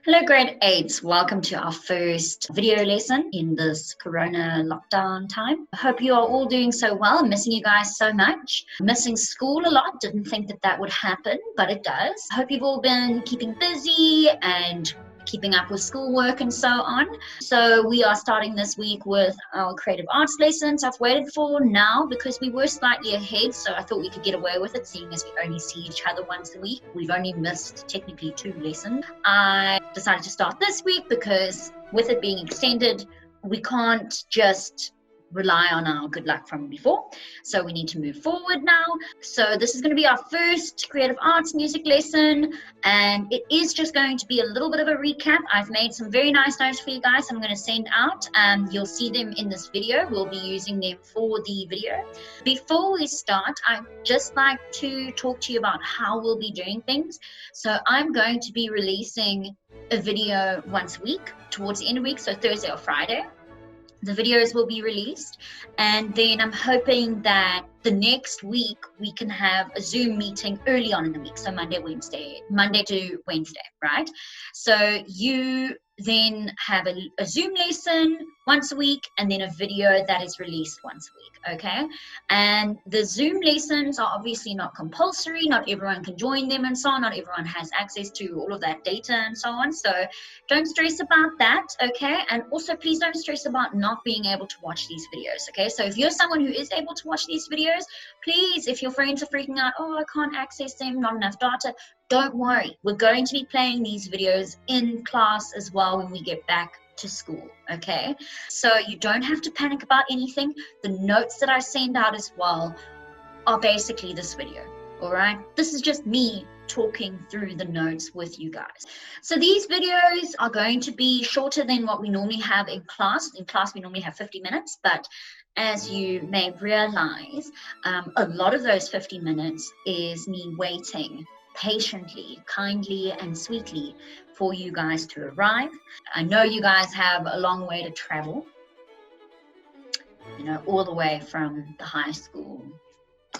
Hello, grade 8s. Welcome to our first video lesson in this corona lockdown time. I hope you are all doing so well. I'm missing you guys so much. Missing school a lot. Didn't think that that would happen, but it does. I hope you've all been keeping busy and keeping up with schoolwork and so on. So we are starting this week with our creative arts lessons. I've waited for now because we were slightly ahead, so I thought we could get away with it, seeing as we only see each other once a week. We've only missed technically 2 lessons. I decided to start this week because with it being extended, we can't just rely on our good luck from before, so we need to move forward now. So this is going to be our first creative arts music lesson, and it is just going to be a little bit of a recap. I've made some very nice notes for you guys I'm going to send out. You'll see them in this video. We'll be using them for the video. Before we start, I'd just like to talk to you about how we'll be doing things. So I'm going to be releasing a video once a week towards the end of the week, so Thursday or Friday. The videos will be released, and then I'm hoping that the next week we can have a Zoom meeting early on in the week, so Monday to Wednesday, right? So you then have a Zoom lesson once a week and then a video that is released once a week, okay? And the Zoom lessons are obviously not compulsory, not everyone can join them and so on, not everyone has access to all of that data and so on, so don't stress about that, okay? And also please don't stress about not being able to watch these videos, okay? So if you're someone who is able to watch these videos, please, if your friends are freaking out, oh, I can't access them, not enough data, don't worry. We're going to be playing these videos in class as well when we get back to school, okay? So you don't have to panic about anything. The notes that I send out as well are basically this video, all right? This is just me talking through the notes with you guys. So these videos are going to be shorter than what we normally have in class. In class, we normally have 50 minutes, but as you may realize, a lot of those 50 minutes is me waiting patiently, kindly, and sweetly for you guys to arrive. I know you guys have a long way to travel, you know, all the way from the high school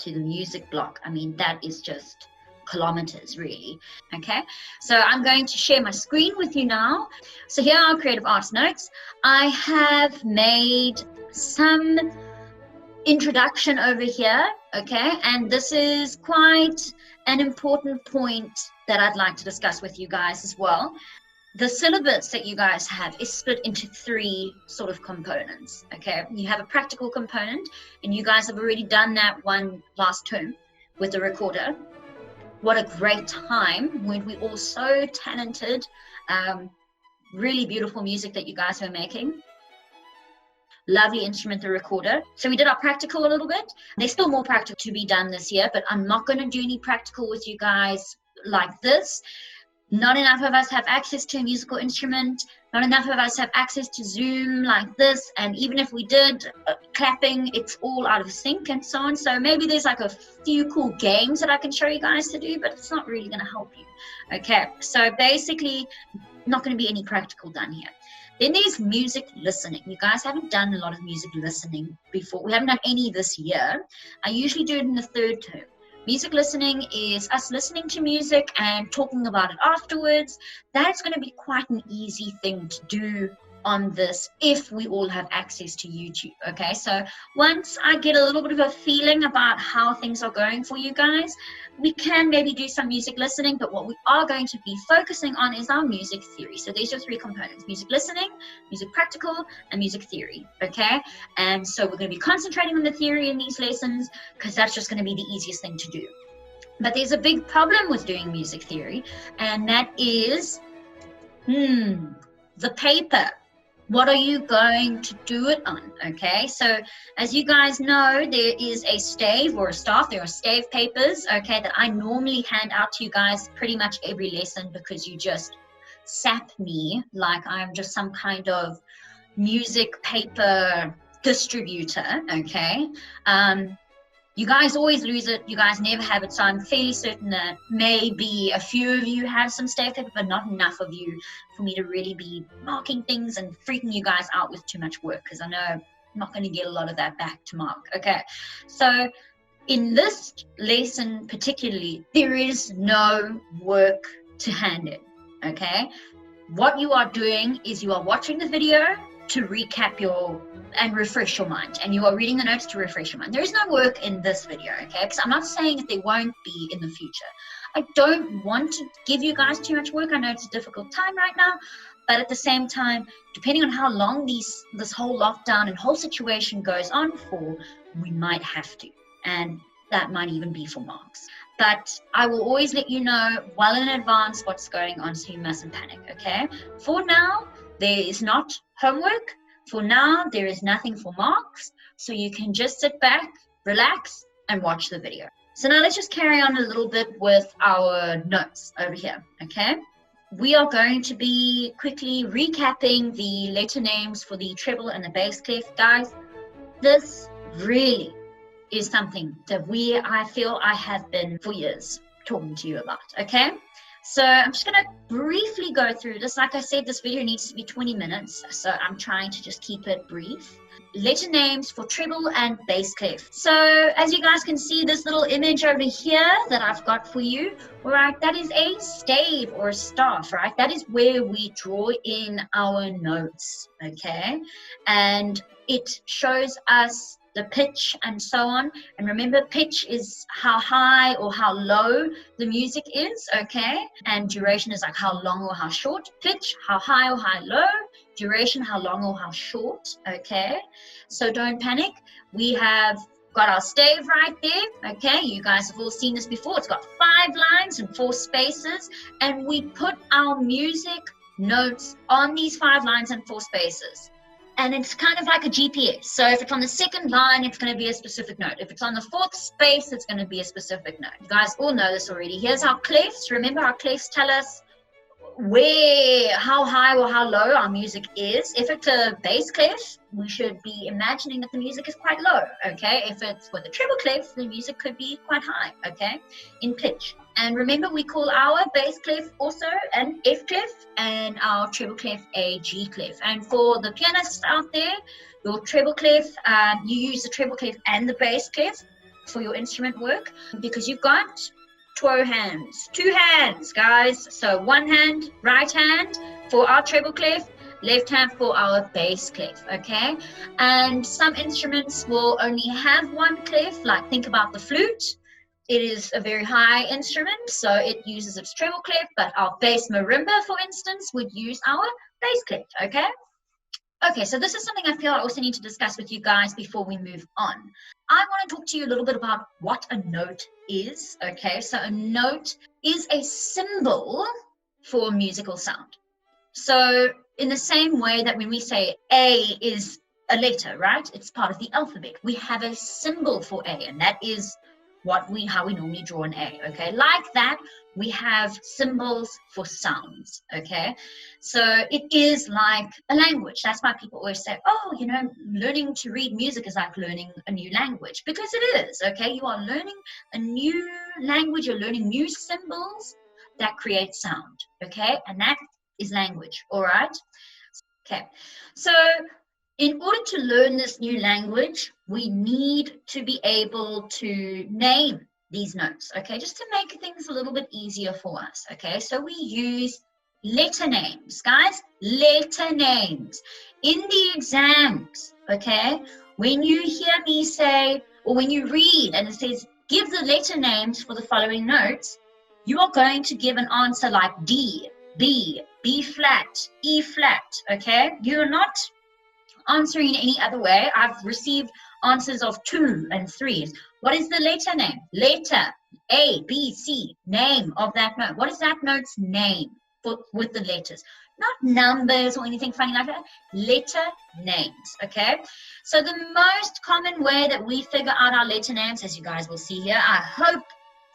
to the music block. I mean, that is just kilometers, really. Okay, so I'm going to share my screen with you now. So here are creative arts notes. I have made some introduction over here, okay, and this is quite an important point that I'd like to discuss with you guys as well. The syllabus that you guys have is split into 3 sort of components, okay? You have a practical component, and you guys have already done that one last term with the recorder. What a great time when we all so talented, really beautiful music that you guys were making. Lovely instrument, the recorder. So we did our practical a little bit. There's still more practical to be done this year, but I'm not going to do any practical with you guys like this. Not enough of us have access to a musical instrument. Not enough of us have access to Zoom like this. And even if we did clapping, it's all out of sync and so on. So maybe there's like a few cool games that I can show you guys to do, but it's not really going to help you. Okay, so basically not going to be any practical done here. Then there's music listening. You guys haven't done a lot of music listening before. We haven't done any this year. I usually do it in the 3rd term. Music listening is us listening to music and talking about it afterwards. That's going to be quite an easy thing to do on this if we all have access to YouTube, okay? So once I get a little bit of a feeling about how things are going for you guys, we can maybe do some music listening, but what we are going to be focusing on is our music theory. So these are 3 components: music listening, music practical, and music theory, okay? And so we're going to be concentrating on the theory in these lessons because that's just going to be the easiest thing to do. But there's a big problem with doing music theory, and that is the paper. What are you going to do it on, okay? So as you guys know, there is a stave or a staff. There are stave papers, okay, that I normally hand out to you guys pretty much every lesson because you just sap me like I'm just some kind of music paper distributor, okay? You guys always lose it. You guys never have it. So I'm fairly certain that maybe a few of you have some stave paper, but not enough of you for me to really be marking things and freaking you guys out with too much work, because I know I'm not going to get a lot of that back to mark. Okay, so in this lesson particularly, there is no work to hand in. Okay, what you are doing is you are watching the video to recap and refresh your mind, and you are reading the notes to refresh your mind. There is no work in this video, okay? Because I'm not saying that there won't be in the future. I don't want to give you guys too much work. I know it's a difficult time right now, but at the same time, depending on how long this whole lockdown and whole situation goes on for, we might have to, and that might even be for marks. But I will always let you know well in advance what's going on, so you mustn't panic, okay? For now, there is not homework. For now, there is nothing for marks, so you can just sit back, relax, and watch the video. So now let's just carry on a little bit with our notes over here, okay? We are going to be quickly recapping the letter names for the treble and the bass clef, guys. This really is something that I feel I have been for years talking to you about, okay? So I'm just going to briefly go through this. Like I said, this video needs to be 20 minutes, so I'm trying to just keep it brief. Letter names for treble and bass clef. So as you guys can see, this little image over here that I've got for you, all right, that is a stave or a staff, right? That is where we draw in our notes, okay? And it shows us the pitch and so on. And remember, pitch is how high or how low the music is, okay? And duration is like how long or how short. Pitch, how high or how low. Duration, how long or how short, okay? So don't panic. We have got our stave right there, okay? You guys have all seen this before. It's got 5 lines and 4 spaces, and we put our music notes on these 5 lines and 4 spaces. And it's kind of like a GPS. So if it's on the 2nd line, it's going to be a specific note. If it's on the 4th space, it's going to be a specific note. You guys all know this already. Here's our clefs. Remember, our clefs tell us how high or how low our music is. If it's a bass clef, we should be imagining that the music is quite low, okay? If it's with a treble clef, the music could be quite high, okay, in pitch. And remember, we call our bass clef also an F clef and our treble clef a G clef. And for the pianists out there, your treble clef, you use the treble clef and the bass clef for your instrument work, because you've got 2 hands, guys. So 1 hand, right hand for our treble clef, left hand for our bass clef, okay? And some instruments will only have 1 clef, like think about the flute. It is a very high instrument, so it uses its treble clef, but our bass marimba, for instance, would use our bass clef, okay? Okay, so this is something I feel I also need to discuss with you guys before we move on. I want to talk to you a little bit about what a note is, okay? So a note is a symbol for musical sound. So in the same way that when we say A is a letter, right? It's part of the alphabet. We have a symbol for A, and that is how we normally draw an A, okay? Like that, we have symbols for sounds, okay? So it is like a language. That's why people always say, oh, you know, learning to read music is like learning a new language, because it is, okay? You are learning a new language. You're learning new symbols that create sound, okay? And that is language, all right? Okay, so in order to learn this new language, we need to be able to name these notes, okay, just to make things a little bit easier for us, okay? So we use letter names, guys, letter names. In the exams, okay, when you hear me say, or when you read and it says, give the letter names for the following notes, you are going to give an answer like D, B, B flat, E flat, okay? You're not answering in any other way. I've received answers of 2 and 3s. What is the letter name? Letter, A, B, C, name of that note. What is that note's name with the letters? Not numbers or anything funny like that. Letter names, okay? So the most common way that we figure out our letter names, as you guys will see here, I hope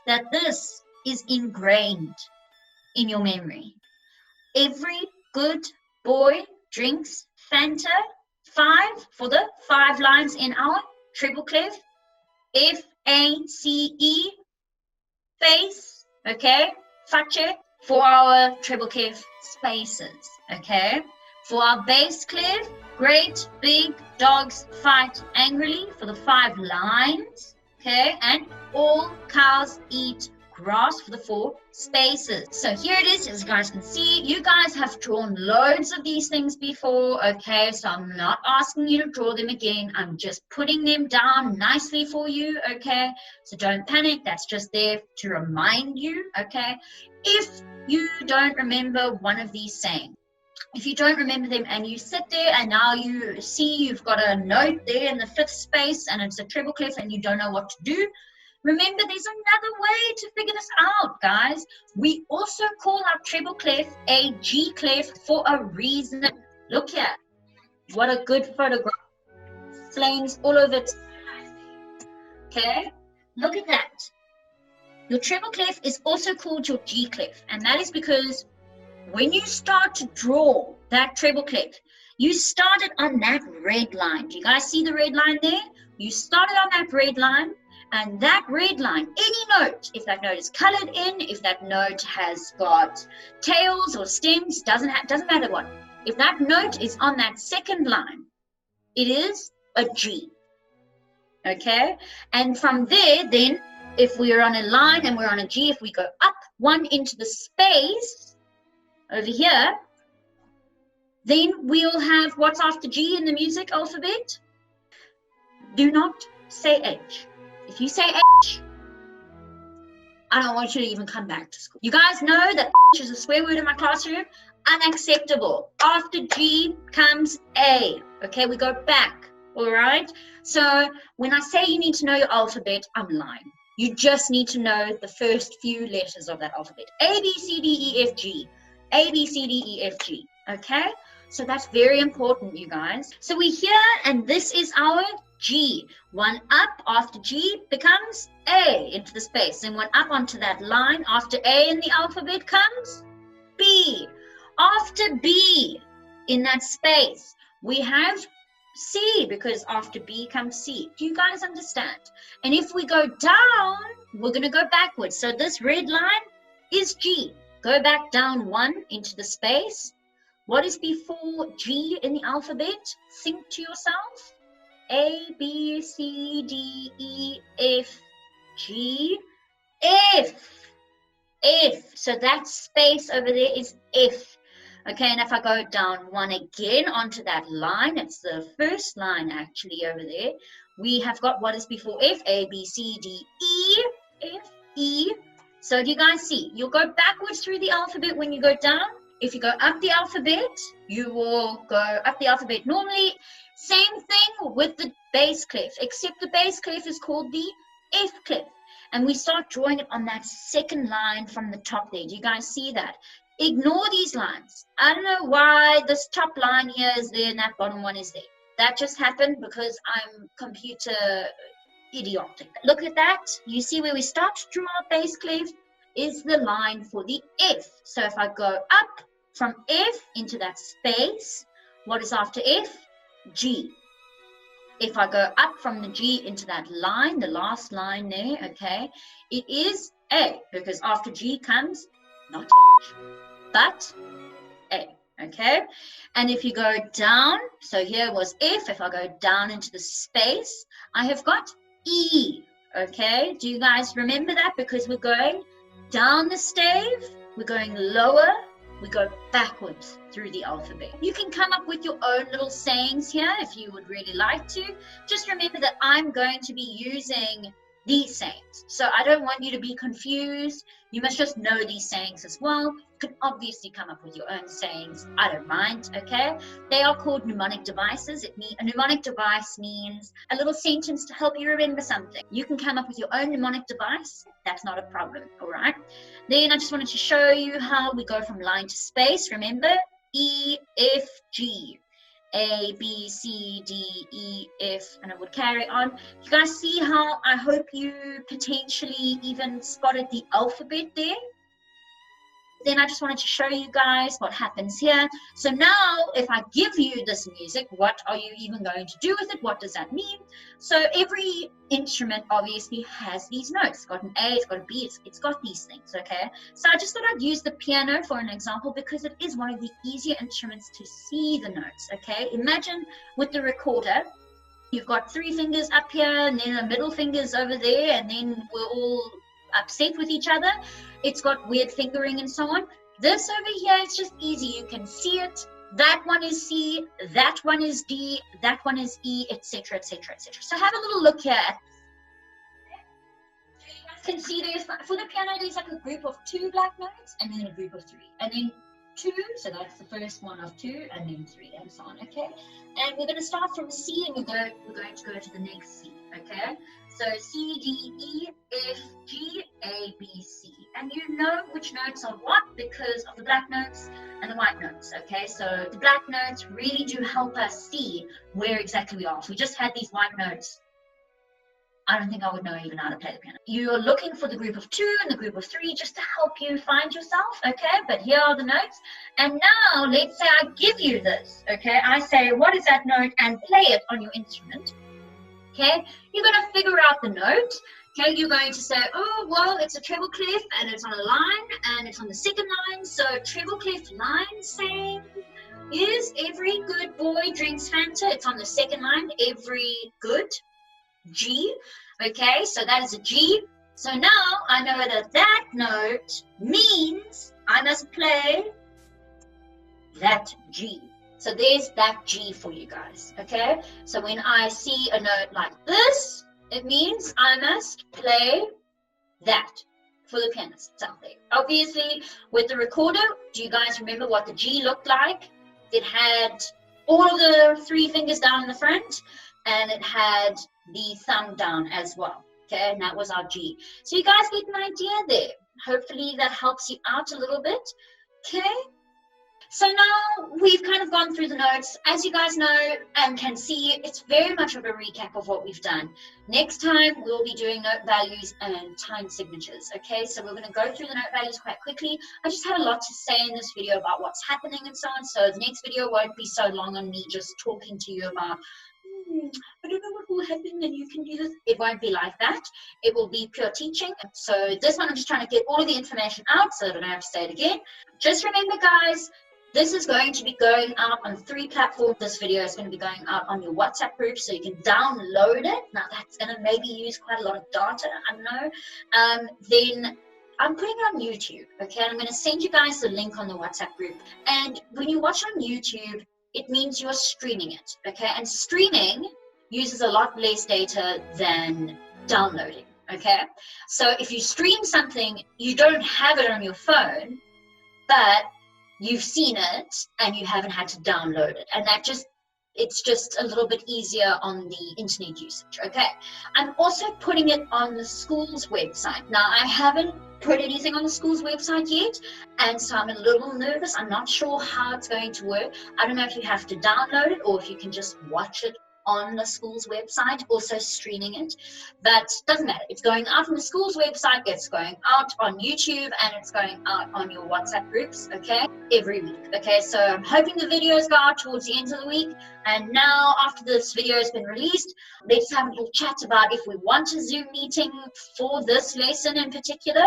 that this is ingrained in your memory. Every good boy drinks Fanta. 5 for the 5 lines in our treble clef. F-A-C-E, face, okay? Face for our treble clef spaces, okay? For our bass clef, great big dogs fight angrily for the 5 lines, okay? And all cows eat grass for the 4 spaces. So here it is, as you guys can see. You guys have drawn loads of these things before, okay? So I'm not asking you to draw them again. I'm just putting them down nicely for you, okay? So don't panic. That's just there to remind you, okay? If you don't remember one of these sayings, if you don't remember them and you sit there and now you see you've got a note there in the 5th space and it's a treble clef and you don't know what to do, remember there's another way to figure this out, guys. We also call our treble clef a G clef for a reason. Look here. What a good photograph. Flames all over it. Okay, look at that. Your treble clef is also called your G clef, and that is because when you start to draw that treble clef, you started on that red line. Do you guys see the red line there? You started on that red line, and that red line, any note, if that note is colored in, if that note has got tails or stems, doesn't matter what. If that note is on that second line, it is a G. Okay? And from there, then, if we're on a line and we're on a G, if we go up 1 into the space, over here, then we'll have what's after G in the music alphabet. Do not say H. If you say H, I don't want you to even come back to school. You guys know that H is a swear word in my classroom. Unacceptable. After G comes A. Okay, we go back. All right? So when I say you need to know your alphabet, I'm lying. You just need to know the first few letters of that alphabet. A, B, C, D, E, F, G. A, B, C, D, E, F, G. Okay? So that's very important, you guys. So we're here, and this is our G. 1 up after G becomes A into the space. And 1 up onto that line after A in the alphabet comes B. After B in that space, we have C, because after B comes C. Do you guys understand? And if we go down, we're going to go backwards. So this red line is G. Go back down 1 into the space. What is before G in the alphabet? Think to yourself. A, B, C, D, E, F, G, F. F. So that space over there is F. Okay, and if I go down 1 again onto that line, it's the first line actually over there. We have got what is before F, A, B, C, D, E, F, E. So do you guys see? You'll go backwards through the alphabet when you go down. If you go up the alphabet, you will go up the alphabet normally. Same thing with the bass clef, except the bass clef is called the F clef. And we start drawing it on that second line from the top there. Do you guys see that? Ignore these lines. I don't know why this top line here is there and that bottom one is there. That just happened because I'm computer idiotic. Look at that. You see where we start to draw our bass clef is the line for the F. So if I go up from F into that space, what is after F? G. If I go up from the G into that line, the last line there, okay, it is A, because after G comes not H, but A, okay? And if you go down, so here was F, if I go down into the space, I have got E, okay? Do you guys remember that? Because we're going down the stave, we're going lower, we go backwards through the alphabet. You can come up with your own little sayings here if you would really like to. Just remember that I'm going to be using these sayings. So I don't want you to be confused. You must just know these sayings as well. You can obviously come up with your own sayings. I don't mind, okay? They are called mnemonic devices. A mnemonic device means a little sentence to help you remember something. You can come up with your own mnemonic device. That's not a problem, all right? Then I just wanted to show you how we go from line to space. Remember, E, F, G. A, B, C, D, E, F, and it would carry on. You guys see how I hope you potentially even spotted the alphabet there? Then I just wanted to show you guys what happens here. So now if I give you this music, what are you even going to do with it? What does that mean? So every instrument obviously has these notes. It's got an A, it's got a B, it's got these things, okay? So I just thought I'd use the piano for an example because it is one of the easier instruments to see the notes, okay? Imagine with the recorder, you've got 3 fingers up here and then the middle fingers over there, and then we're all upset with each other. It's got weird fingering and so on. This over here, it's just easy. You can see it. That one is C, that one is D, that one is E, etc., etc., etc. So have a little look here at this. You guys can see there's, for the piano, there's like a group of 2 black notes and then a group of 3. And then 2, so that's the first one of 2, and then 3, and so on, okay? And we're going to start from C, and we're going to go to the next C, okay? So C, D, E, F, G, A, B, C. And you know which notes are what because of the black notes and the white notes, okay? So the black notes really do help us see where exactly we are. If we just had these white notes, I don't think I would know even how to play the piano. You're looking for the group of 2 and the group of 3 just to help you find yourself, okay? But here are the notes. And now, let's say I give you this, okay? I say, what is that note? And play it on your instrument, okay? You're going to figure out the note, okay? You're going to say, oh, well, it's a treble clef, and it's on a line, and it's on the second line. So treble clef line saying is every good boy drinks Fanta. It's on the second line, every good. G, okay, so that is a G. So now I know that that note means I must play that G. So there's that G for you guys, okay? So when I see a note like this, it means I must play that for the pianists out there. Obviously, with the recorder, do you guys remember what the G looked like? It had all the 3 fingers down in the front, and it had the thumb down as well, okay? And that was our G. So you guys get an idea there. Hopefully that helps you out a little bit, okay? So now we've kind of gone through the notes. As you guys know and can see, it's very much of a recap of what we've done. Next time, we'll be doing note values and time signatures, okay? So we're going to go through the note values quite quickly. I just had a lot to say in this video about what's happening and so on, so the next video won't be so long on me just talking to you about I don't know what will happen and you can do this. It won't be like that. It will be pure teaching. So this one I'm just trying to get all of the information out so that I don't have to say it again. Just remember, guys, this is going to be going out on 3 platforms. This video is going to be going out on your WhatsApp group so you can download it. Now that's going to maybe use quite a lot of data, I know. Then I'm putting it on YouTube, okay? And I'm going to send you guys the link on the WhatsApp group. And when you watch on YouTube, it means you're streaming it, okay? And streaming uses a lot less data than downloading, okay? So if you stream something, you don't have it on your phone, but you've seen it and you haven't had to download it. And that just, it's just a little bit easier on the internet usage, okay? I'm also putting it on the school's website. Now, I haven't put anything on the school's website yet, and so I'm a little nervous. I'm not sure how it's going to work. I don't know if you have to download it or if you can just watch it on the school's website, also streaming it, but doesn't matter. It's going out on the school's website, it's going out on YouTube, and it's going out on your WhatsApp groups, okay, every week, okay? So I'm hoping the videos go out towards the end of the week, and now after this video has been released, let's have a little chat about if we want a Zoom meeting for this lesson in particular.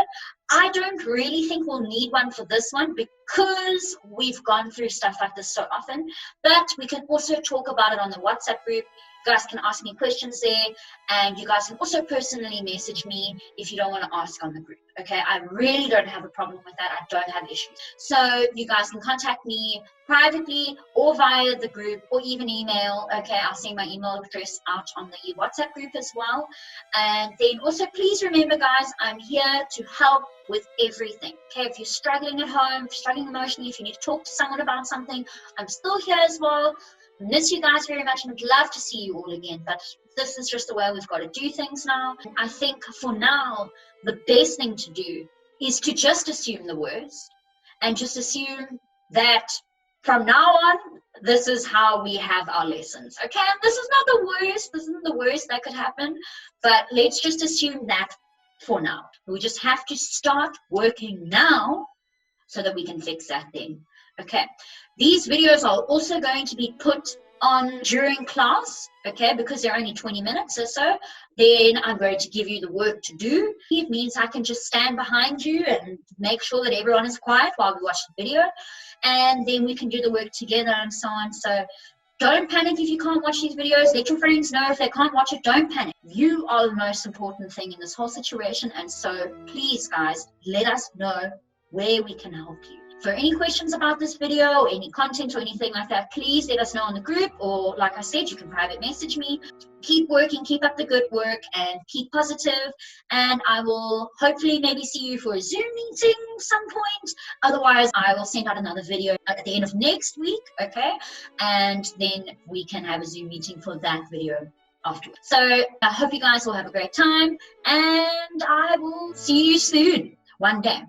I don't really think we'll need one for this one because we've gone through stuff like this so often, but we can also talk about it on the WhatsApp group. You guys can ask me questions there, and you guys can also personally message me if you don't want to ask on the group, okay? I really don't have a problem with that. I don't have issues. So you guys can contact me privately or via the group or even email, okay? I'll send my email address out on the WhatsApp group as well. And then also please remember, guys, I'm here to help with everything, okay? If you're struggling at home, if you're struggling emotionally, if you need to talk to someone about something, I'm still here as well. Miss you guys very much and would love to see you all again, but this is just the way we've got to do things now. I think for now, the best thing to do is to just assume the worst and just assume that from now on, this is how we have our lessons, okay? And this is not the worst, this isn't the worst that could happen, but let's just assume that for now. We just have to start working now so that we can fix that then. Okay, these videos are also going to be put on during class, okay, because they're only 20 minutes or so. Then I'm going to give you the work to do. It means I can just stand behind you and make sure that everyone is quiet while we watch the video, and then we can do the work together and so on. So Don't panic if you can't watch these videos. Let your friends know if they can't watch it. Don't panic. You are the most important thing in this whole situation. And so please, guys, let us know where we can help you. For any questions about this video, or any content or anything like that, please let us know in the group, or like I said, you can private message me. Keep working, keep up the good work, and keep positive. And I will hopefully maybe see you for a Zoom meeting some point. Otherwise, I will send out another video at the end of next week, okay? And then we can have a Zoom meeting for that video afterwards. So I hope you guys will have a great time, and I will see you soon, one day.